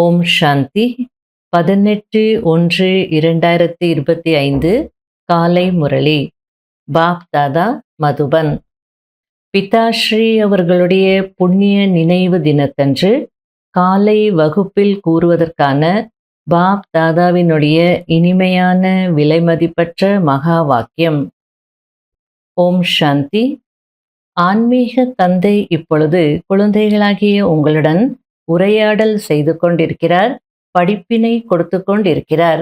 ஓம் சாந்தி 18-1-2025 காலை முரளி பாப் தாதா மதுபன். பிதாஸ்ரீ அவர்களுடைய புண்ணிய நினைவு தினத்தன்று காலை வகுப்பில் கூறுவதற்கான பாப் தாதாவினுடைய இனிமையான விலைமதிப்பற்ற மகா வாக்கியம். ஓம் சாந்தி. ஆன்மீக தந்தை இப்பொழுது குழந்தைகளாகிய உங்களுடன் உரையாடல் செய்து கொண்டிருக்கிறார், படிப்பினை கொடுத்து கொண்டிருக்கிறார்.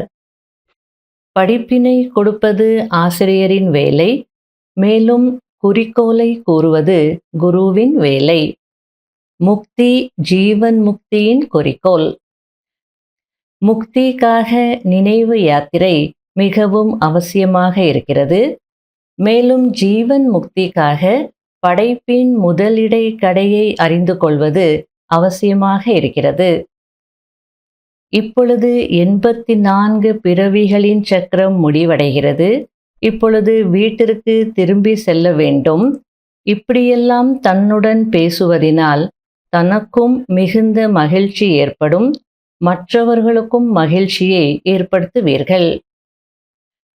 படிப்பினை கொடுப்பது ஆசிரியரின் வேலை, மேலும் குறிக்கோளை கூறுவது குருவின் வேலை. முக்தி ஜீவன் முக்தியின் குறிக்கோள். முக்திக்காக நினைவு யாத்திரை மிகவும் அவசியமாக இருக்கிறது. மேலும் ஜீவன் முக்திக்காக படைப்பின் முதலிடை கடையை அறிந்து கொள்வது அவசியமாக இருக்கிறது. இப்பொழுது 84 பிறவிகளின் சக்கரம் முடிவடைகிறது. இப்பொழுது வீட்டிற்கு திரும்பி செல்ல வேண்டும். இப்படியெல்லாம் தன்னுடன் பேசுவதினால் தனக்கும் மிகுந்த மகிழ்ச்சி ஏற்படும், மற்றவர்களுக்கும் மகிழ்ச்சியை ஏற்படுத்துவீர்கள்.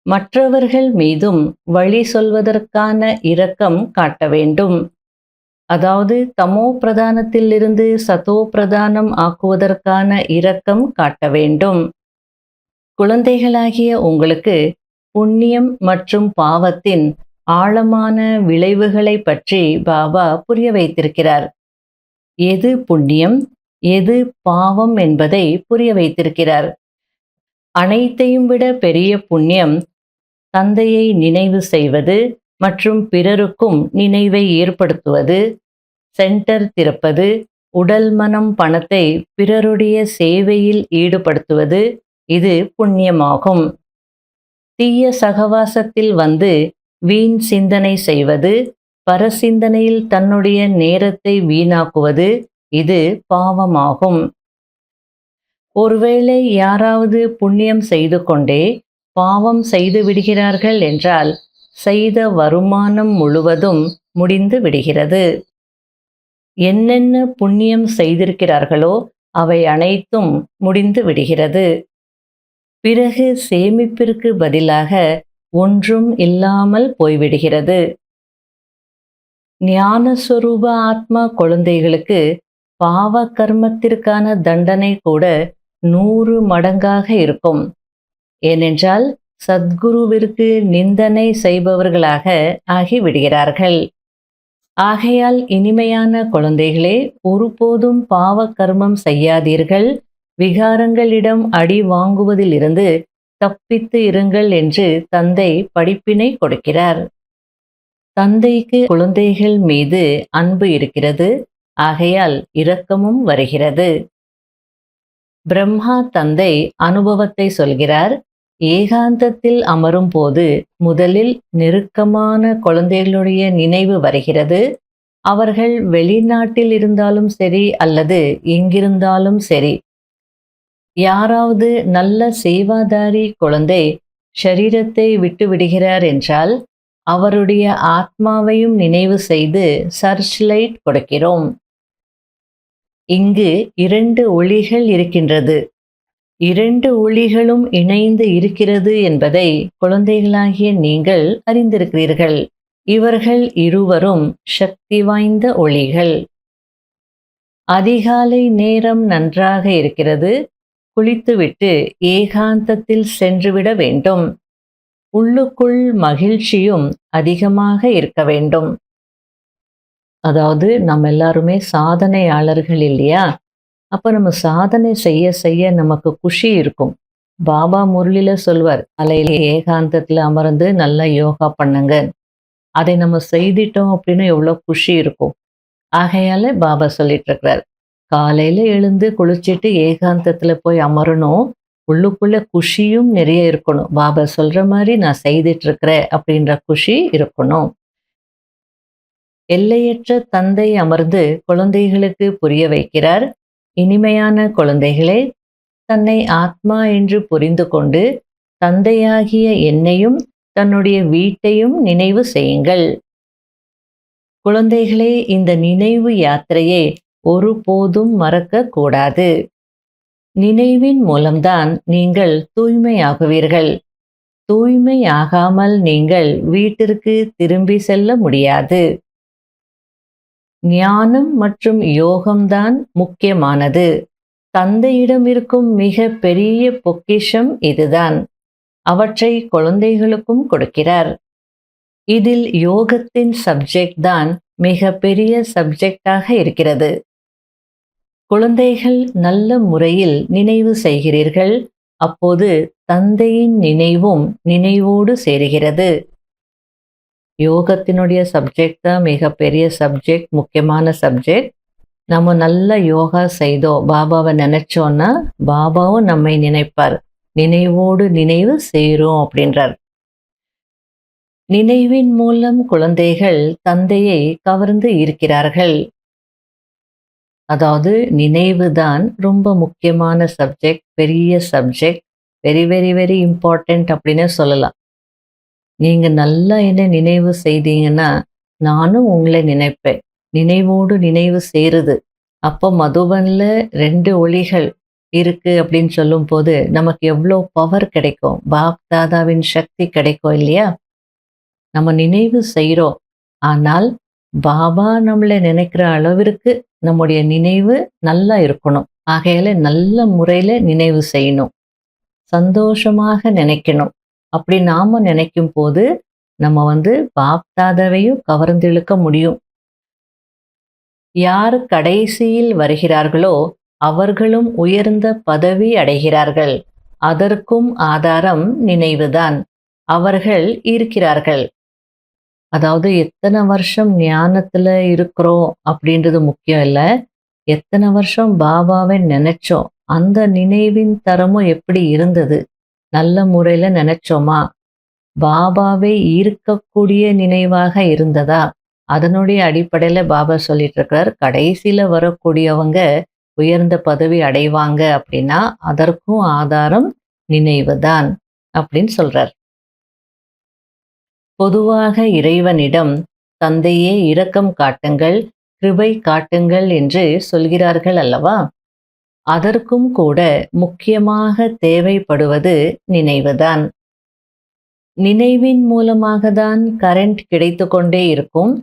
மற்றவர்கள் மீதும் வழி சொல்வதற்கான இரக்கம் காட்ட வேண்டும். அதாவது தமோ பிரதானத்திலிருந்து சதோ பிரதானம் ஆக்குவதற்கான இரக்கம் காட்ட வேண்டும். குழந்தைகளாகிய உங்களுக்கு புண்ணியம் மற்றும் பாவத்தின் ஆழமான விளைவுகளை பற்றி பாபா புரிய வைத்திருக்கிறார். எது புண்ணியம், எது பாவம் என்பதை புரிய வைத்திருக்கிறார். அனைத்தையும் விட பெரிய புண்ணியம் தந்தையை நினைவு செய்வது மற்றும் பிறருக்கும் நினைவை ஏற்படுத்துவது, சென்டர் திறப்பது, உடல் மனம் பணத்தை பிறருடைய சேவையில் ஈடுபடுத்துவது, இது புண்ணியமாகும். தீய சகவாசத்தில் வந்து வீண் சிந்தனை செய்வது, பரசிந்தனையில் தன்னுடைய நேரத்தை வீணாக்குவது, இது பாவமாகும். ஒருவேளை யாராவது புண்ணியம் செய்து கொண்டே பாவம் செய்து விடுகிறார்கள் என்றால் செய்த வருமானம் முழுவதும் முடிந்து விடுகிறது. என்னென்ன புண்ணியம் செய்திருக்கிறார்களோ அவை அனைத்தும் முடிந்து விடுகிறது. பிறகு சேமிப்பிற்கு பதிலாக ஒன்றும் இல்லாமல் போய்விடுகிறது. ஞானஸ்வரூப ஆத்மா குழந்தைகளுக்கு பாவ கர்மத்திற்கான தண்டனை கூட 100 மடங்காக இருக்கும். ஏனென்றால் சத்குருவிற்கு நிந்தனை செய்பவர்களாக ஆகிவிடுகிறார்கள். ஆகையால் இனிமையான குழந்தைகளே, ஒருபோதும் பாவ கர்மம் செய்யாதீர்கள், விகாரங்களிடம் அடி வாங்குவதிலிருந்து தப்பித்து இருங்கள் என்று தந்தை படிப்பினை கொடுக்கிறார். தந்தைக்கு குழந்தைகள் மீது அன்பு இருக்கிறது, ஆகையால் இரக்கமும் வருகிறது. பிரம்மா தந்தை அனுபவத்தை சொல்கிறார். ஏகாந்தத்தில் அமரும் போது முதலில் நெருக்கமான குழந்தைகளுடைய நினைவு வருகிறது. அவர்கள் வெளிநாட்டில் இருந்தாலும் சரி அல்லது எங்கிருந்தாலும் சரி. யாராவது நல்ல சேவாதாரி குழந்தை ஷரீரத்தை விட்டு விடுகிறார் என்றால் அவருடைய ஆத்மாவையும் நினைவு செய்து சர்ச் லைட் கொடுக்கிறோம். இங்கு 2 ஒளிகள் இருக்கின்றது. 2 ஒளிகளும் இணைந்து இருக்கிறது என்பதை குழந்தைகளாகிய நீங்கள் அறிந்திருக்கிறீர்கள். இவர்கள் இருவரும் சக்தி வாய்ந்த ஒளிகள். அதிகாலை நேரம் நன்றாக இருக்கிறது. குளித்துவிட்டு ஏகாந்தத்தில் சென்றுவிட வேண்டும். உள்ளுக்குள் மகிழ்ச்சியும் அதிகமாக இருக்க வேண்டும். அதாவது நம்ம எல்லாருமே சாதனையாளர்கள் இல்லையா? அப்போ நம்ம சாதனை செய்ய செய்ய நமக்கு குஷி இருக்கும். பாபா முரளியில சொல்வார், காலையில ஏகாந்தத்தில் அமர்ந்து நல்லா யோகா பண்ணுங்க. அதை நம்ம செய்துட்டோம் அப்படின்னா எவ்வளோ குஷி இருக்கும். ஆகையால பாபா சொல்லிட்டு இருக்கிறார், காலையில எழுந்து குளிச்சுட்டு ஏகாந்தத்தில் போய் அமரணும். உள்ளுக்குள்ள குஷியும் நிறைய இருக்கணும். பாபா சொல்ற மாதிரி நான் செய்துட்டு இருக்கிறேன் அப்படின்ற குஷி இருக்கணும். எல்லையற்ற தந்தை அமர்ந்து குழந்தைகளுக்கு புரிய வைக்கிறார். இனிமையான குழந்தைகளே, தன்னை ஆத்மா என்று புரிந்து கொண்டு தந்தையாகிய என்னையும் தன்னுடைய வீட்டையும் நினைவு செய்யுங்கள். குழந்தைகளே, இந்த நினைவு யாத்திரையை ஒருபோதும் மறக்க கூடாது. நினைவின் மூலம்தான் நீங்கள் தூய்மையாகுவீர்கள். தூய்மையாகாமல் நீங்கள் வீட்டிற்கு திரும்பி செல்ல முடியாது. ஞானம் மற்றும் யோகம்தான் முக்கியமானது. தந்தையிடம் இருக்கும் மிக பெரிய பொக்கிஷம் இதுதான். அவற்றை குழந்தைகளுக்கும் கொடுக்கிறார். இதில் யோகத்தின் சப்ஜெக்ட் தான் மிக பெரிய சப்ஜெக்டாக இருக்கிறது. குழந்தைகள் நல்ல முறையில் நினைவு செய்கிறீர்கள். அப்போது தந்தையின் நினைவும் நினைவோடு சேருகிறது. யோகத்தினுடைய சப்ஜெக்ட் தான் மிக பெரிய சப்ஜெக்ட், முக்கியமான சப்ஜெக்ட். நம்ம நல்ல யோகா செய்தோம், பாபாவை நினைச்சோன்னா பாபாவும் நம்மை நினைப்பார். நினைவோடு நினைவு சேரும் அப்படின்றார். நினைவின் மூலம் குழந்தைகள் தந்தையை கவர்ந்து இருக்கிறார்கள். அதாவது நினைவுதான் ரொம்ப முக்கியமான சப்ஜெக்ட், பெரிய subject, very very very important அப்படின்னு சொல்லலாம். நீங்க நல்லா என்ன நினைவு செய்தீங்கன்னா நானும் உங்களை நினைப்பேன். நினைவோடு நினைவு சேருது. அப்போ மதுபன்ல 2 ஒளிகள் இருக்கு அப்படின்னு சொல்லும் போது நமக்கு எவ்வளோ பவர் கிடைக்கும், பாப் தாதாவின் சக்தி கிடைக்கும் இல்லையா? நம்ம நினைவு செய்கிறோம். ஆனால் பாபா நம்மளை நினைக்கிற அளவிற்கு நம்முடைய நினைவு நல்லா இருக்கணும். ஆகையால நல்ல முறையில் நினைவு செய்யணும், சந்தோஷமாக நினைக்கணும். அப்படி நாம நினைக்கும் போது நம்ம பாப் தாதாவையும் கவர்ந்திழுக்க முடியும். யார் கடைசியில் வருகிறார்களோ அவர்களும் உயர்ந்த பதவி அடைகிறார்கள். அதற்கும் ஆதாரம் நினைவுதான். அவர்கள் இருக்கிறார்கள். அதாவது எத்தனை வருஷம் ஞானத்துல இருக்கிறோம் அப்படின்றது முக்கியம் இல்லை. எத்தனை வருஷம் பாபாவை நினைச்சோம், அந்த நினைவின் தரமும் எப்படி இருந்தது, நல்ல முறையில நினைச்சோமா, பாபாவை ஈர்க்கக்கூடிய நினைவாக இருந்ததா, அதனுடைய அடிப்படையில பாபா சொல்லிட்டு இருக்கார், கடைசியில வரக்கூடியவங்க உயர்ந்த பதவி அடைவாங்க அப்படின்னா அதற்கும் ஆதாரம் நினைவுதான் அப்படின்னு சொல்றார். பொதுவாக இறைவனிடம் தந்தையே இரக்கம் காட்டுங்கள், கிருபை காட்டுங்கள் என்று சொல்கிறார்கள் அல்லவா? அதற்கும் கூட முக்கியமாக தேவைப்படுவது நினைவுதான். நினைவின் மூலமாக தான் கரண்ட் கிடைத்து கொண்டே இருக்கும்.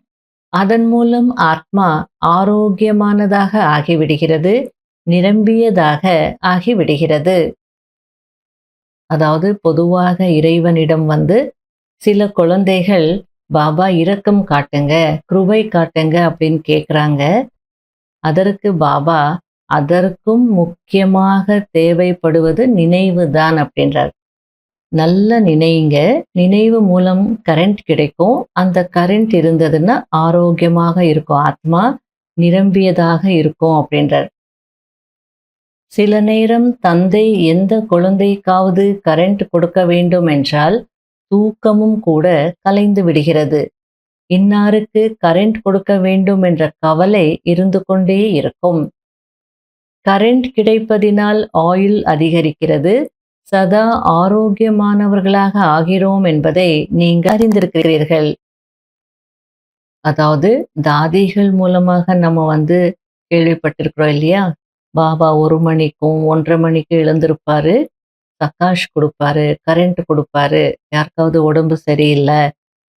அதன் மூலம் ஆத்மா ஆரோக்கியமானதாக ஆகிவிடுகிறது, நிரம்பியதாக ஆகிவிடுகிறது. அதாவது பொதுவாக இறைவனிடம் சில குழந்தைகள் பாபா இரக்கம் காட்டுங்க, கிருபை காட்டுங்க அப்படின்னு கேட்குறாங்க. அதற்கு பாபா அதற்கும் முக்கியமாக தேவைப்படுவது நினைவு தான் அப்படின்றார். நல்ல நினைங்க, நினைவு மூலம் கரண்ட் கிடைக்கும். அந்த கரண்ட் இருந்ததுன்னா ஆரோக்கியமாக இருக்கும், ஆத்மா நிரம்பியதாக இருக்கும் அப்படின்றார். சில நேரம் தந்தை எந்த குழந்தைக்காவது கரண்ட் கொடுக்க வேண்டும் என்றால் தூக்கமும் கூட கலைந்து விடுகிறது. இன்னாருக்கு கரண்ட் கொடுக்க வேண்டும் என்ற கவலை இருந்து கொண்டே இருக்கும். கரண்ட் கிடைப்பதினால் ஆயுள் அதிகரிக்கிறது, சதா ஆரோக்கியமானவர்களாக ஆகிறோம் என்பதை நீங்கள் அறிந்திருக்கிறீர்கள். அதாவது தாதிகள் மூலமாக நம்ம கேள்விப்பட்டிருக்கிறோம் இல்லையா? பாபா 1 மணிக்கும் 1:30 மணிக்கும் எழுந்திருப்பாரு, பிரகாஷ் கொடுப்பாரு, கரண்ட் கொடுப்பாரு. யாருக்காவது உடம்பு சரியில்லை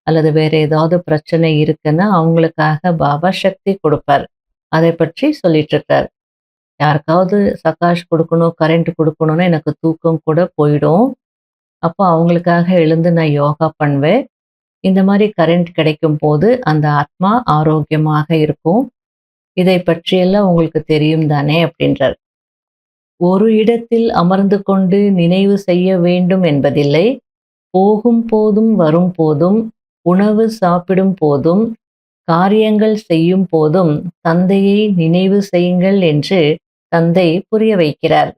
அல்லது வேற ஏதாவது பிரச்சனை இருக்குன்னா அவங்களுக்காக பாபா சக்தி கொடுப்பார். அதை பற்றி சொல்லிட்டு இருக்கார். யாருக்காவது சகாஷ் கொடுக்கணும், கரண்ட் கொடுக்கணும்னா எனக்கு தூக்கம் கூட போயிடும். அப்போ அவங்களுக்காக எழுந்து நான் யோகா பண்ணுவேன். இந்த மாதிரி கரண்ட் கிடைக்கும் போது அந்த ஆத்மா ஆரோக்கியமாக இருக்கும். இதை பற்றியெல்லாம் உங்களுக்கு தெரியும் தானே அப்படின்றார். ஒரு இடத்தில் அமர்ந்து கொண்டு நினைவு செய்ய வேண்டும் என்பதில்லை. போகும் போதும் வரும் போதும், உணவு சாப்பிடும் போதும், காரியங்கள் செய்யும் போதும் தந்தையை நினைவு செய்யுங்கள் என்று தந்தை புரிய வைக்கிறார்.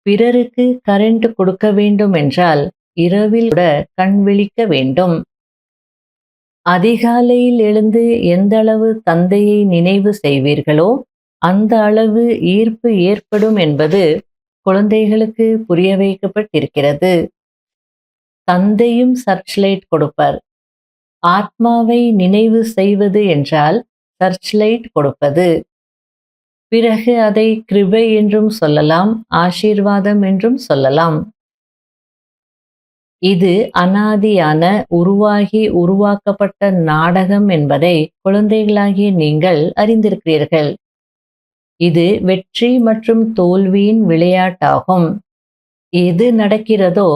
பிறருக்கு கரண்ட் கொடுக்க வேண்டும் என்றால் இரவில் கூட கண் விழிக்க வேண்டும். அதிகாலையில் எழுந்து எந்த அளவு தந்தையை நினைவு செய்வீர்களோ அந்த அளவு ஈர்ப்பு ஏற்படும் என்பது குழந்தைகளுக்கு புரிய வைக்கப்பட்டிருக்கிறது. தந்தையும் சர்ச் லைட் கொடுப்பார். ஆத்மாவை நினைவு செய்வது என்றால் சர்ச் லைட் கொடுப்பது. பிறகு அதை கிருபை என்றும் சொல்லலாம், ஆசீர்வாதம் என்றும் சொல்லலாம். இது அனாதியான உருவாகி உருவாக்கப்பட்ட நாடகம் என்பதை குழந்தைகளாகிய நீங்கள் அறிந்திருக்கிறீர்கள். இது வெற்றி மற்றும் தோல்வியின் விளையாட்டாகும். எது நடக்கிறதோ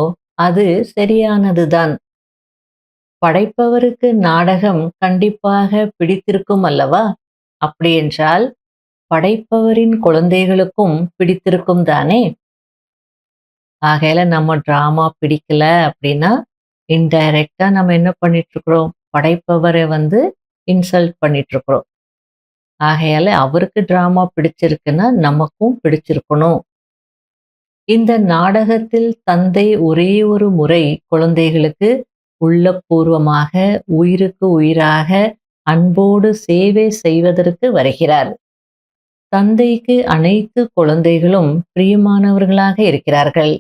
அது சரியானதுதான். படைப்பவருக்கு நாடகம் கண்டிப்பாக பிடித்திருக்கும் அல்லவா? அப்படியென்றால் படைப்பவரின் குழந்தைகளுக்கும் பிடித்திருக்கும் தானே? ஆகையில நம்ம டிராமா பிடிக்கல அப்படின்னா இன்டைரக்டா நம்ம என்ன பண்ணிட்டு இருக்கிறோம்? படைப்பவரை இன்சல்ட் பண்ணிட்டு இருக்கிறோம். ஆகையால அவருக்கு டிராமா பிடிச்சிருக்குன்னா நமக்கும் பிடிச்சிருக்கணும். இந்த நாடகத்தில் தந்தை ஒரே ஒரு முறை குழந்தைகளுக்கு உள்ளபூர்வமாக, உயிருக்கு உயிராக, அன்போடு சேவை செய்வதற்கு வருகிறார். தந்தைக்கு அனைத்து குழந்தைகளும் பிரியமானவர்களாக இருக்கிறார்கள்.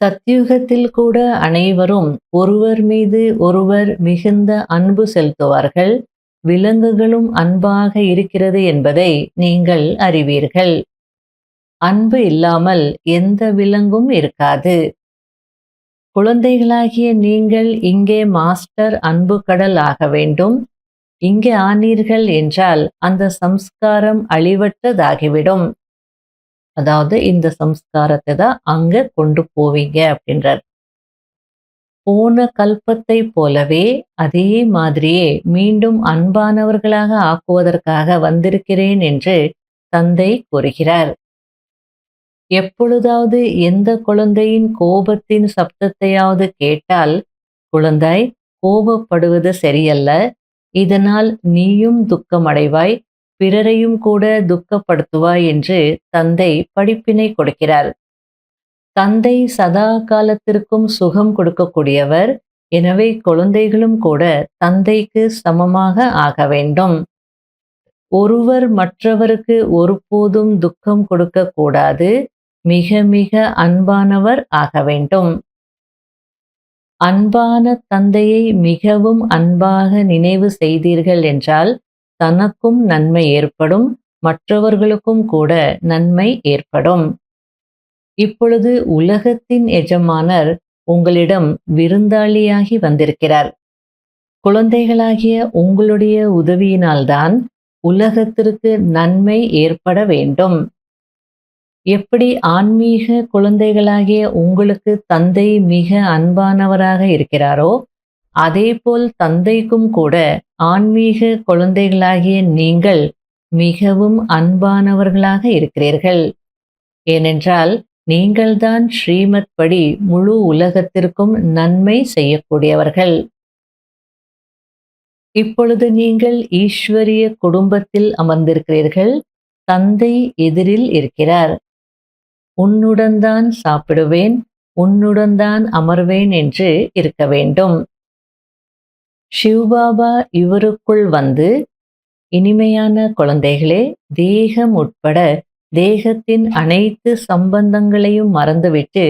சத்யுகத்தில் கூட அனைவரும் ஒருவர் மீது ஒருவர் மிகுந்த அன்பு செலுத்துவார்கள். விலங்குகளும் அன்பாக இருக்கிறது என்பதை நீங்கள் அறிவீர்கள். அன்பு இல்லாமல் எந்த விலங்கும் இருக்காது. குழந்தைகளாகிய நீங்கள் இங்கே மாஸ்டர் அன்பு கடல் ஆக வேண்டும். இங்கே ஆனீர்கள் என்றால் அந்த சம்ஸ்காரம் அழிவற்றதாகிவிடும். அதாவது இந்த சம்ஸ்காரத்தை தான் அங்க கொண்டு போவீங்க அப்படின்றார். போன கல்பத்தை போலவே அதே மாதிரியே மீண்டும் அன்பானவர்களாக ஆக்குவதற்காக வந்திருக்கிறேன் என்று தந்தை கூறுகிறார். எப்பொழுதாவது எந்த குழந்தையின் கோபத்தின் சப்தத்தையாவது கேட்டால், குழந்தாய், கோபப்படுவது சரியல்ல, இதனால் நீயும் துக்கமடைவாய், பிறரையும் கூட துக்கப்படுத்துவாய் என்று தந்தை படிப்பினை கொடுக்கிறார். தந்தை சதா காலத்திற்கும் சுகம் கொடுக்கக்கூடியவர். எனவே குழந்தைகளும் கூட தந்தைக்கு சமமாக ஆக வேண்டும். ஒருவர் மற்றவருக்கு ஒருபோதும் துக்கம் கொடுக்க கூடாது. மிக மிக அன்பானவர் ஆக வேண்டும். அன்பான தந்தையை மிகவும் அன்பாக நினைவு செய்தீர்கள் என்றால் தனக்கும் நன்மை ஏற்படும், மற்றவர்களுக்கும் கூட நன்மை ஏற்படும். இப்பொழுது உலகத்தின் எஜமானர் உங்களிடம் விருந்தாளியாகி வந்திருக்கிறார். குழந்தைகளாகிய உங்களுடைய உதவியினால்தான் உலகத்திற்கு நன்மை ஏற்பட வேண்டும். எப்படி ஆன்மீக குழந்தைகளாகிய உங்களுக்கு தந்தை மிக அன்பானவராக இருக்கிறாரோ, அதேபோல் தந்தைக்கும் கூட ஆன்மீக குழந்தைகளாகிய நீங்கள் மிகவும் அன்பானவர்களாக இருக்கிறீர்கள். ஏனென்றால் நீங்கள்தான் ஸ்ரீமத் படி முழு உலகத்திற்கும் நன்மை செய்யக்கூடியவர்கள். இப்பொழுது நீங்கள் ஈஸ்வரிய குடும்பத்தில் அமர்ந்திருக்கிறீர்கள். தந்தை எதிரில் இருக்கிறார். உன்னுடன் தான் சாப்பிடுவேன், உன்னுடன் தான் அமர்வேன் என்று இருக்க வேண்டும். சிவ்பாபா இவருக்குள் வந்து, இனிமையான குழந்தைகளே, தேகம் உட்பட தேகத்தின் அனைத்து சம்பந்தங்களையும் மறந்துவிட்டு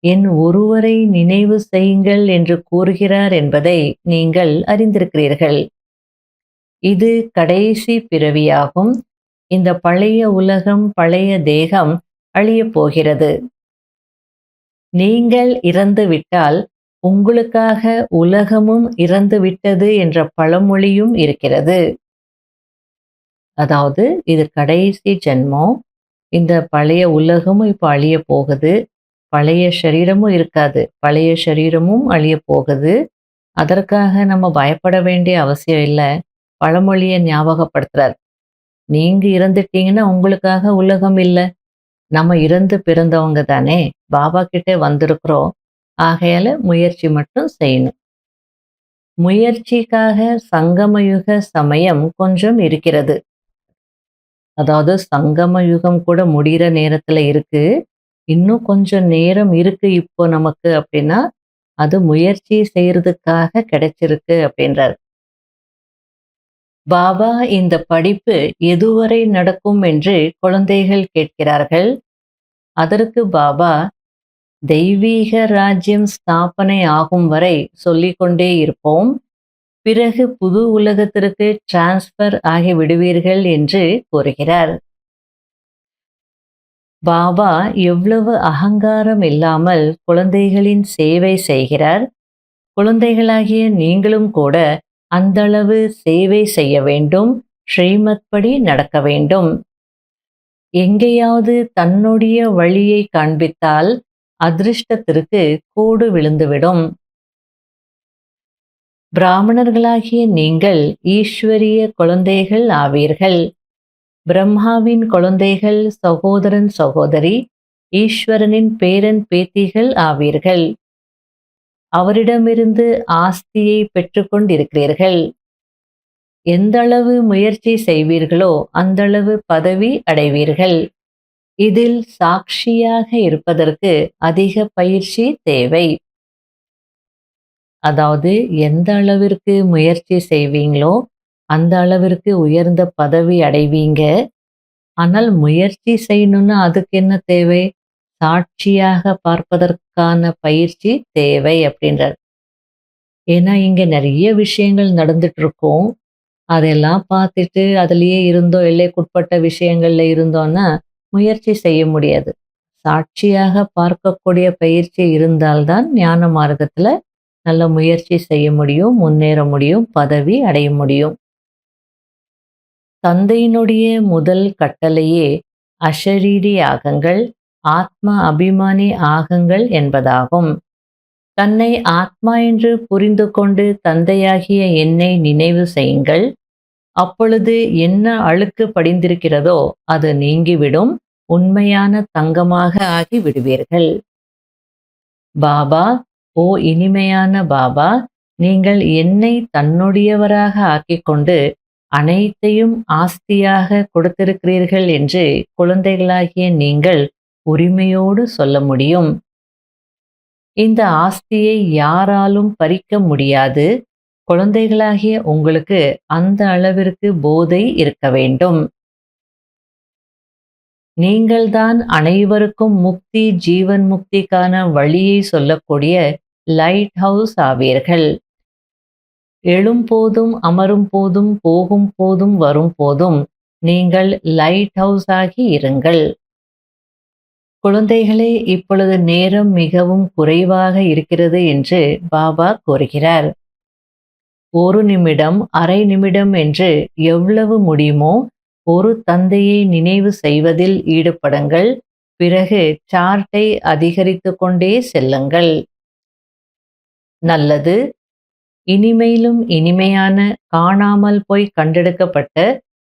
என் ஒருவரை நினைவு செய்யுங்கள் என்று கூறுகிறார் என்பதை நீங்கள் அறிந்திருக்கிறீர்கள். இது கடைசி பிறவியாகும். இந்த பழைய உலகம், பழைய தேகம் அழியப் போகிறது. நீங்கள் இறந்துவிட்டால் உங்களுக்காக உலகமும் இறந்துவிட்டது என்ற பழமொழியும் இருக்கிறது. அதாவது இது கடைசி ஜென்மம். இந்த பழைய உலகமும் இப்போ அழிய போகுது. பழைய சரீரமும் இருக்காது. பழைய சரீரமும் அழிய போகுது. அதற்காக நம்ம பயப்பட வேண்டிய அவசியம் இல்லை. பழமொழியை ஞாபகப்படுத்துறார். நீங்க இறந்துட்டீங்கன்னா உங்களுக்காக உலகம் இல்லை. நம்ம இறந்து பிறந்தவங்க தானே, பாபா கிட்டே வந்திருக்கிறோம். ஆகையால முயற்சி மட்டும் செய்யணும். முயற்சிக்காக சங்கமயுக சமயம் கொஞ்சம் இருக்கிறது. அதாவது சங்கம யுகம் கூட முடிகிற நேரத்துல இருக்கு. இன்னும் கொஞ்சம் நேரம் இருக்கு இப்போ நமக்கு அப்படின்னா, அது முயற்சி செய்யறதுக்காக கிடைச்சிருக்கு அப்படின்றார். பாபா இந்த படிப்பு எதுவரை நடக்கும் என்று குழந்தைகள் கேட்கிறார்கள். அதற்கு பாபா, தெய்வீக ராஜ்யம் ஸ்தாபனை ஆகும் வரை சொல்லிக்கொண்டே இருப்போம். பிறகு புது உலகத்திற்கு டிரான்ஸ்பர் ஆகி விடுவீர்கள் என்று கூறுகிறார். பாபா எவ்வளவு அகங்காரம் இல்லாமல் குழந்தைகளின் சேவை செய்கிறார். குழந்தைகளாகிய நீங்களும் கூட அந்தளவு சேவை செய்ய வேண்டும். ஸ்ரீமத் படி நடக்க வேண்டும். எங்கேயாவது தன்னுடைய வழியை காண்பித்தால் அதிர்ஷ்டத்திற்கு கோடு விழுந்துவிடும். பிராமணர்களாகிய நீங்கள் ஈஸ்வரிய குழந்தைகள் ஆவீர்கள். பிரம்மாவின் குழந்தைகள், சகோதரன் சகோதரி, ஈஸ்வரனின் பேரன் பேத்திகள் ஆவீர்கள். அவரிடமிருந்து ஆஸ்தியை பெற்றுக்கொண்டிருக்கிறீர்கள். எந்தளவு முயற்சி செய்வீர்களோ அந்தளவு பதவி அடைவீர்கள். இதில் சாட்சியாக இருப்பதற்கு அதிக பயிற்சி தேவை. அதாவது எந்த அளவிற்கு முயற்சி செய்வீங்களோ அந்த அளவிற்கு உயர்ந்த பதவி அடைவீங்க. ஆனால் முயற்சி செய்யணும்னா அதுக்கு என்ன தேவை? சாட்சியாக பார்ப்பதற்கான பயிற்சி தேவை அப்படின்றார். ஏன்னா இங்க நிறைய விஷயங்கள் நடந்துட்டு இருக்கும். அதெல்லாம் பார்த்துட்டு அதுலயே இருந்தோம், எல்லைக்குட்பட்ட விஷயங்கள்ல இருந்தோம்னா முயற்சி செய்ய முடியாது. சாட்சியாக பார்க்கக்கூடிய பயிற்சி இருந்தால்தான் ஞான மார்க்கத்துல நல்ல முயற்சி செய்ய முடியும், முன்னேற முடியும், பதவி அடைய முடியும். தந்தையினுடைய முதல் கட்டளையே அஷரீரி ஆகங்கள், ஆத்ம அபிமானி ஆகங்கள் என்பதாகும். தன்னை ஆத்மா என்று புரிந்து கொண்டு தந்தையாகிய என்னை நினைவு செய்யுங்கள். அப்பொழுது என்ன அழுக்கு படிந்திருக்கிறதோ அது நீங்கிவிடும். உண்மையான தங்கமாக ஆகி விடுவீர்கள். பாபா, ஓ இனிமையான பாபா, நீங்கள் என்னை தன்னுடையவராக ஆக்கிக்கொண்டு அனைத்தையும் ஆஸ்தியாக கொடுத்திருக்கிறீர்கள் என்று குழந்தைகளாகிய நீங்கள் உரிமையோடு சொல்ல முடியும். இந்த ஆஸ்தியை யாராலும் பறிக்க முடியாது. குழந்தைகளாகிய உங்களுக்கு அந்த அளவிற்கு போதை இருக்க வேண்டும். நீங்கள்தான் அனைவருக்கும் முக்தி, ஜீவன் முக்திக்கான வழியை சொல்லக்கூடிய லைட் ஹவுஸ் ஆவீர்கள். எழும் போதும், அமரும் போதும், போகும் போதும், வரும் போதும் நீங்கள் லைட் ஹவுஸ் ஆகி இருங்கள். குழந்தைகளே, இப்பொழுது நேரம் மிகவும் குறைவாக இருக்கிறது என்று பாபா கூறுகிறார். 1 நிமிடம், அரை நிமிடம் என்று எவ்வளவு முடியுமோ ஒரு தந்தையை நினைவு செய்வதில் ஈடுபடுங்கள். பிறகு சார்ட்டை அதிகரித்து கொண்டே செல்லுங்கள். நல்லது. இனிமையிலும் இனிமையான, காணாமல் போய் கண்டெடுக்கப்பட்ட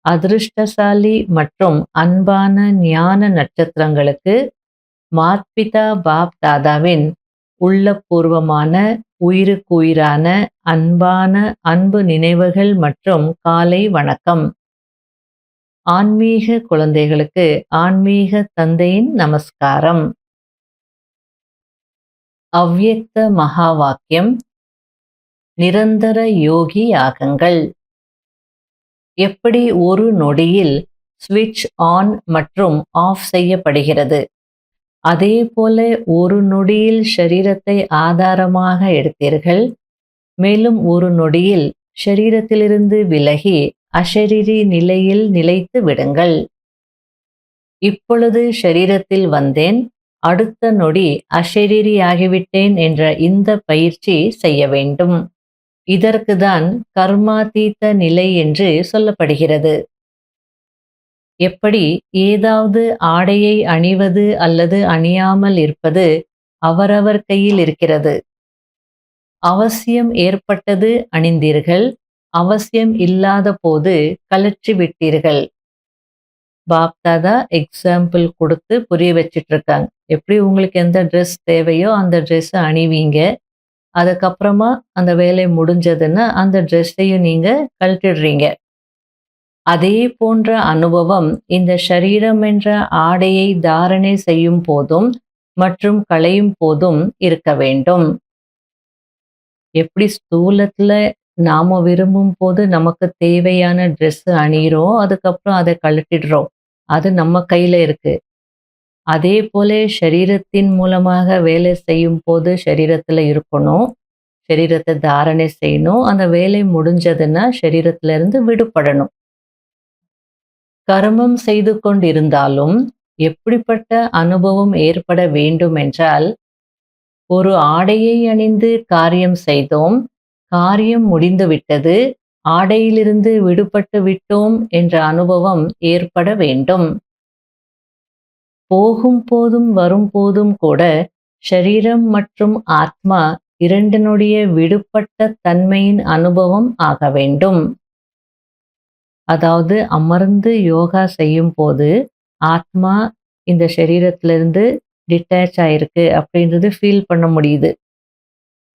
அதிருஷ்டசாலி மற்றும் அன்பான ஞான நட்சத்திரங்களுக்கு மாத்பிதா பாப் தாதாவின் உள்ளபூர்வமான, உயிருக்குயிரான, அன்பான அன்பு நினைவுகள் மற்றும் காலை வணக்கம். ஆன்மீக குழந்தைகளுக்கு ஆன்மீக தந்தையின் நமஸ்காரம். அவ்யக்த மகா வாக்கியம். நிரந்தர யோகி ஆகுங்கள். எப்படி ஒரு நொடியில் ஸ்விட்ச் ஆன் மற்றும் ஆஃப் செய்யப்படுகிறது, அதே போல ஒரு நொடியில் ஷரீரத்தை ஆதாரமாக எடுத்தீர்கள். மேலும் ஒரு நொடியில் ஷரீரத்திலிருந்து விலகி அஷரீரி நிலையில் நிலைத்து விடுங்கள். இப்பொழுது ஷரீரத்தில் வந்தேன், அடுத்த நொடி அஷரீரி ஆகிவிட்டேன் என்ற இந்த பயிற்சி செய்ய வேண்டும். இதற்குதான் கர்மாதீத நிலை என்று சொல்லப்படுகிறது. எப்படி ஏதாவது ஆடையை அணிவது அல்லது அணியாமல் இருப்பது அவரவர் கையில் இருக்கிறது. அவசியம் ஏற்பட்டது அணிந்தீர்கள், அவசியம் இல்லாத போது கழற்றி விட்டீர்கள். பாப்தாதா எக்ஸாம்பிள் கொடுத்து புரிய வச்சிட்டு இருக்காங்க. எப்படி உங்களுக்கு எந்த ட்ரெஸ் தேவையோ அந்த ட்ரெஸ் அணிவீங்க. அதுக்கப்புறமா அந்த வேலை முடிஞ்சதுன்னா அந்த ட்ரெஸ்ஸையும் நீங்க கழட்டிடுறீங்க. அதே போன்ற அனுபவம் இந்த ஷரீரம் என்ற ஆடையை தாரணை செய்யும் போதும் மற்றும் களையும் போதும் இருக்க வேண்டும். எப்படி ஸ்தூலத்துல நாம விரும்பும் போது நமக்கு தேவையான ட்ரெஸ் அணிகிறோம், அதுக்கப்புறம் அதை கழட்டிடுறோம், அது நம்ம கையில இருக்கு. அதே போல ஷரீரத்தின் மூலமாக வேலை செய்யும் போது ஷரீரத்துல இருக்கணும், ஷரீரத்தை தாரணை செய்யணும். அந்த வேலை முடிஞ்சதுன்னா ஷரீரத்திலிருந்து விடுபடணும். கர்மம் செய்து கொண்டிருந்தாலும் எப்படிப்பட்ட அனுபவம் ஏற்பட வேண்டும் என்றால், ஒரு ஆடையை அணிந்து காரியம் செய்தோம், காரியம் முடிந்துவிட்டது, ஆடையிலிருந்து விடுபட்டு விட்டோம் என்ற அனுபவம் ஏற்பட வேண்டும். போகும் போதும் வரும் போதும் கூட ஷரீரம் மற்றும் ஆத்மா இரண்டினுடைய விடுபட்ட தன்மையின் அனுபவம் ஆக வேண்டும். அதாவது அமர்ந்து யோகா செய்யும் போது ஆத்மா இந்த சரீரத்திலிருந்து டிட்டாச் ஆயிருக்கு அப்படின்றது ஃபீல் பண்ண முடியுது.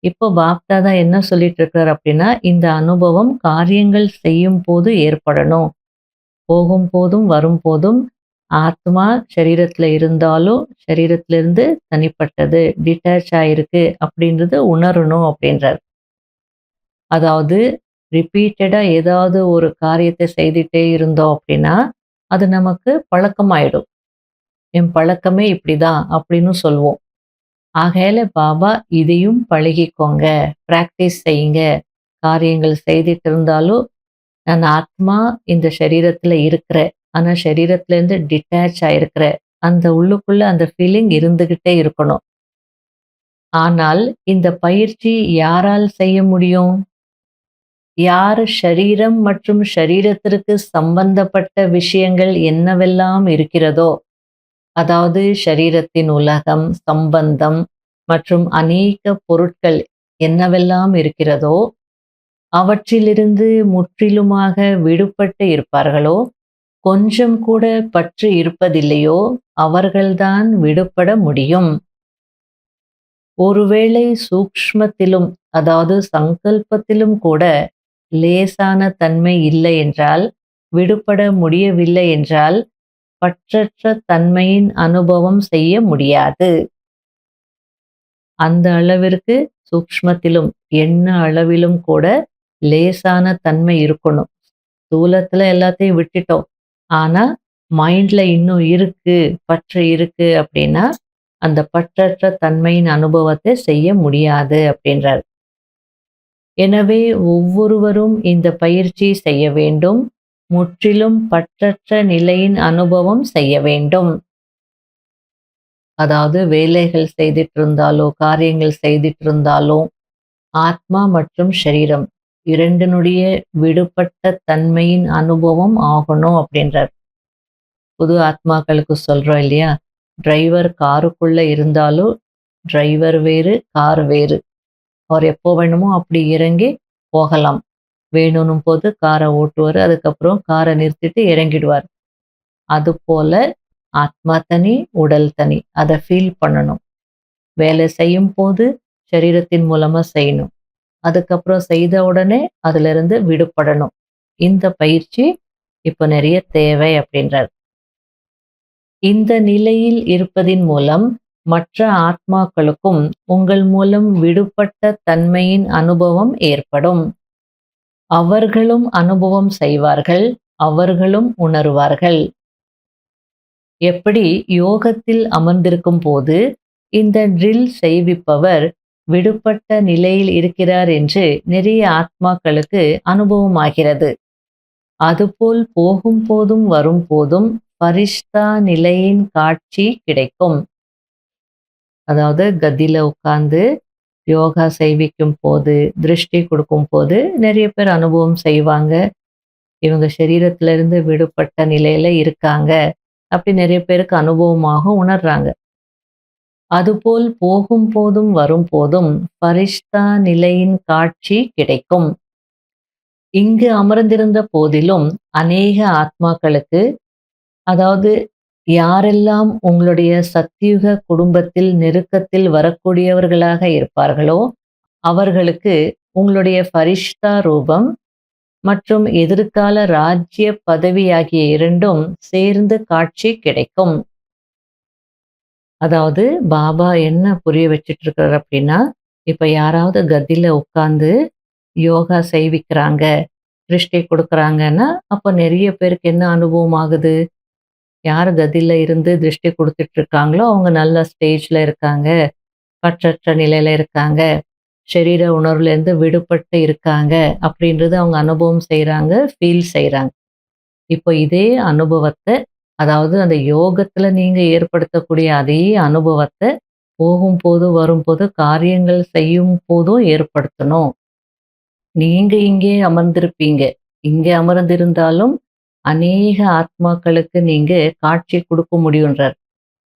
இப்போ பாப்தாதா என்ன சொல்லிட்டு இருக்கார் அப்படின்னா, இந்த அனுபவம் காரியங்கள் செய்யும் போது ஏற்படணும். போகும் போதும் வரும் போதும் ஆத்மா சரீரத்துல இருந்தாலும் சரீரத்திலிருந்து தனிப்பட்டது டிட்டாச் ஆயிருக்கு அப்படின்றது உணரணும் அப்படின்றார். அதாவது ரிப்பீட்டடா ஏதாவது ஒரு காரியத்தை செய்துட்டே இருந்தோம் அப்படின்னா அது நமக்கு பழக்கமாயிடும். என் பழக்கமே இப்படிதான் அப்படின்னு சொல்லுவோம். ஆகையால பாபா இதையும் பழகிக்கோங்க, பிராக்டிஸ் செய்யுங்க. காரியங்கள் செய்துட்டு இருந்தாலும் நான் ஆத்மா இந்த சரீரத்துல இருக்கிறேன், ஆனா சரீரத்துல இருந்து டிட்டாச் ஆயிருக்கிற அந்த உள்ளுக்குள்ள அந்த ஃபீலிங் இருந்துகிட்டே இருக்கணும். ஆனால் இந்த பயிற்சி யாரால் செய்ய முடியும்? யார் ஷரீரம் மற்றும் ஷரீரத்திற்கு சம்பந்தப்பட்ட விஷயங்கள் என்னவெல்லாம் இருக்கிறதோ, அதாவது ஷரீரத்தின் உலகம், சம்பந்தம் மற்றும் அநேக பொருட்கள் என்னவெல்லாம் இருக்கிறதோ, அவற்றிலிருந்து முற்றிலுமாக விடுபட்டு இருப்பார்களோ, கொஞ்சம் கூட பற்று இருப்பதில்லையோ, அவர்கள்தான் விடுபட முடியும். ஒருவேளை சூக்ஷ்மத்திலும் அதாவது சங்கல்பத்திலும் கூட லேசான தன்மை இல்லை என்றால், விடுபட முடியவில்லை என்றால், பற்றற்ற தன்மையின் அனுபவம் செய்ய முடியாது. அந்த அளவிற்கு சூக்ஷ்மத்திலும் எண்ண அளவிலும் கூட லேசான தன்மை இருக்கணும். ஸ்தூலத்துல எல்லாத்தையும் விட்டுட்டோம். ஆனா மைண்ட்ல இன்னும் இருக்கு, பற்று இருக்கு அப்படின்னா, அந்த பற்றற்ற தன்மையின் அனுபவத்தை செய்ய முடியாது அப்படின்றார். எனவே ஒவ்வொருவரும் இந்த பயிற்சி செய்ய வேண்டும். முற்றிலும் பற்றற்ற நிலையின் அனுபவம் செய்ய வேண்டும். அதாவது வேலைகள் செய்துட்டு இருந்தாலோ, காரியங்கள் செய்துட்டு இருந்தாலோ, ஆத்மா மற்றும் ஷரீரம் இரண்டினுடைய விடுபட்ட தன்மையின் அனுபவம் ஆகணும் அப்படின்றார். புது ஆத்மாக்களுக்கு சொல்றோம் இல்லையா, டிரைவர் காருக்குள்ள இருந்தாலும் டிரைவர் வேறு, கார் வேறு. அவர் எப்போ வேணுமோ அப்படி இறங்கி போகலாம். வேணும்னும் போது காரை ஓட்டுவார், அதுக்கப்புறம் காரை நிறுத்திட்டு இறங்கிடுவார். அதுபோல ஆத்மா தனி, உடல் தனி. அதை ஃபீல் பண்ணணும். வேலை செய்யும் போது சரீரத்தின் மூலமா செய்யணும். அதுக்கப்புறம் செய்த உடனே அதிலிருந்து விடுபடணும். இந்த பயிற்சி இப்போ நிறைய தேவை அப்படின்றார். இந்த நிலையில் இருப்பதின் மூலம் மற்ற ஆத்மாக்களுக்கும் உங்கள் மூலம் விடுபட்ட தன்மையின் அனுபவம் ஏற்படும். அவர்களும் அனுபவம் செய்வார்கள், அவர்களும் உணருவார்கள். எப்படி யோகத்தில் அமர்ந்திருக்கும் போது இந்த ட்ரில் செய்விப்பவர் விடுபட்ட நிலையில் இருக்கிறார் என்று நிறைய ஆத்மாக்களுக்கு அனுபவமாகிறது. அதுபோல் போகும் போதும் வரும் போதும் பரிஷ்தா நிலையின் காட்சி கிடைக்கும். அதாவது கதியில உட்கார்ந்து யோகா செய்விக்கும் போது, திருஷ்டி கொடுக்கும் போது நிறைய பேர் அனுபவம் செய்வாங்க. இவங்க சரீரத்திலிருந்து விடுபட்ட நிலையில இருக்காங்க. அப்படி நிறைய பேருக்கு அனுபவமாக உணர்றாங்க. அதுபோல் போகும் போதும் வரும் போதும் பரிஷ்தா நிலையின் காட்சி கிடைக்கும். இங்கு அமர்ந்திருந்த போதிலும் அநேக ஆத்மாக்களுக்கு, அதாவது யாரெல்லாம் உங்களுடைய சத்யுக குடும்பத்தில் நெருக்கத்தில் வரக்கூடியவர்களாக இருப்பார்களோ அவர்களுக்கு உங்களுடைய ஃபரிஷ்தா ரூபம் மற்றும் எதிர்கால ராஜ்ய பதவி ஆகிய இரண்டும் சேர்ந்து காட்சி கிடைக்கும். அதாவது பாபா என்ன புரிய வச்சிட்டு இருக்காரு அப்படின்னா, இப்ப யாராவது கதியில உட்கார்ந்து யோகா செய்விக்கிறாங்க, திருஷ்டி கொடுக்குறாங்கன்னா அப்ப நிறைய பேருக்கு என்ன அனுபவம் ஆகுது? யார் கதியில இருந்து திருஷ்டி கொடுத்துட்டு இருக்காங்களோ அவங்க நல்ல ஸ்டேஜ்ல இருக்காங்க, பற்றற்ற நிலையில இருக்காங்க, சரீர உணர்வுல இருந்து விடுபட்டு இருக்காங்க அப்படின்றது அவங்க அனுபவம் செய்றாங்க, ஃபீல் செய்றாங்க. இப்போ இதே அனுபவத்தை அதாவது அந்த யோகத்துல நீங்க ஏற்படுத்தக்கூடிய அதே அனுபவத்த போகும்போது, வரும்போது, காரியங்கள் செய்யும் போதும் ஏற்படுத்தணும். நீங்க இங்கே அமர்ந்திருப்பீங்க. இங்கே அமர்ந்திருந்தாலும் அநேக ஆத்மாக்களுக்கு நீங்க காட்சி குடுக்க முடியுன்றார்.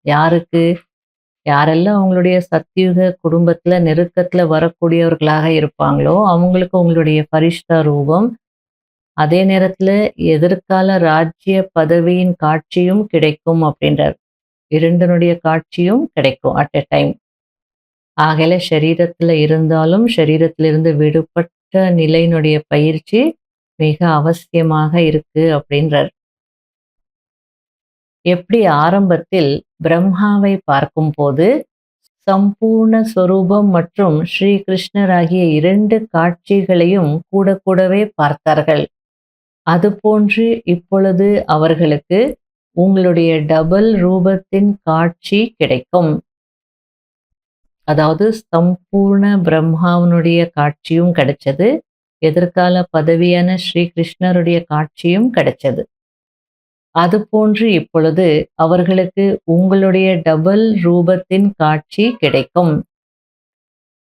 யாருக்கு? யாரெல்லாம் உங்களுடைய சத்யுக குடும்பத்துல நெருக்கத்துல வரக்கூடியவர்களாக இருப்பாங்களோ, அவங்களுக்கு உங்களுடைய பரிஷ்டா ரூபம், அதே நேரத்துல எதிர்கால ராஜ்ய பதவியின் காட்சியும் கிடைக்கும் அப்படின்றார். 2னுடைய காட்சியும் கிடைக்கும் அட் எ டைம். ஆகையில ஷரீரத்துல இருந்தாலும், ஷரீரத்திலிருந்து விடுபட்ட நிலையினுடைய பயிற்சி மிக அவசியமாக இருக்கு அப்படின்றார். எப்படி ஆரம்பத்தில் பிரம்மாவை பார்க்கும்போது சம்பூர்ண சொரூபம் மற்றும் ஸ்ரீ கிருஷ்ணர் ஆகிய 2 காட்சிகளையும் கூட கூடவே பார்த்தார்கள். அதுபோன்று இப்பொழுது அவர்களுக்கு உங்களுடைய டபுள் ரூபத்தின் காட்சி கிடைக்கும். அதாவது சம்பூர்ண பிரம்மாவனுடைய காட்சியும் கிடைச்சது. எதிர்கால பதவியான ஸ்ரீ கிருஷ்ணருடைய காட்சியும் கிடைச்சது. அதுபோன்று இப்பொழுது அவர்களுக்கு உங்களுடைய டபுள் ரூபத்தின் காட்சி கிடைக்கும்.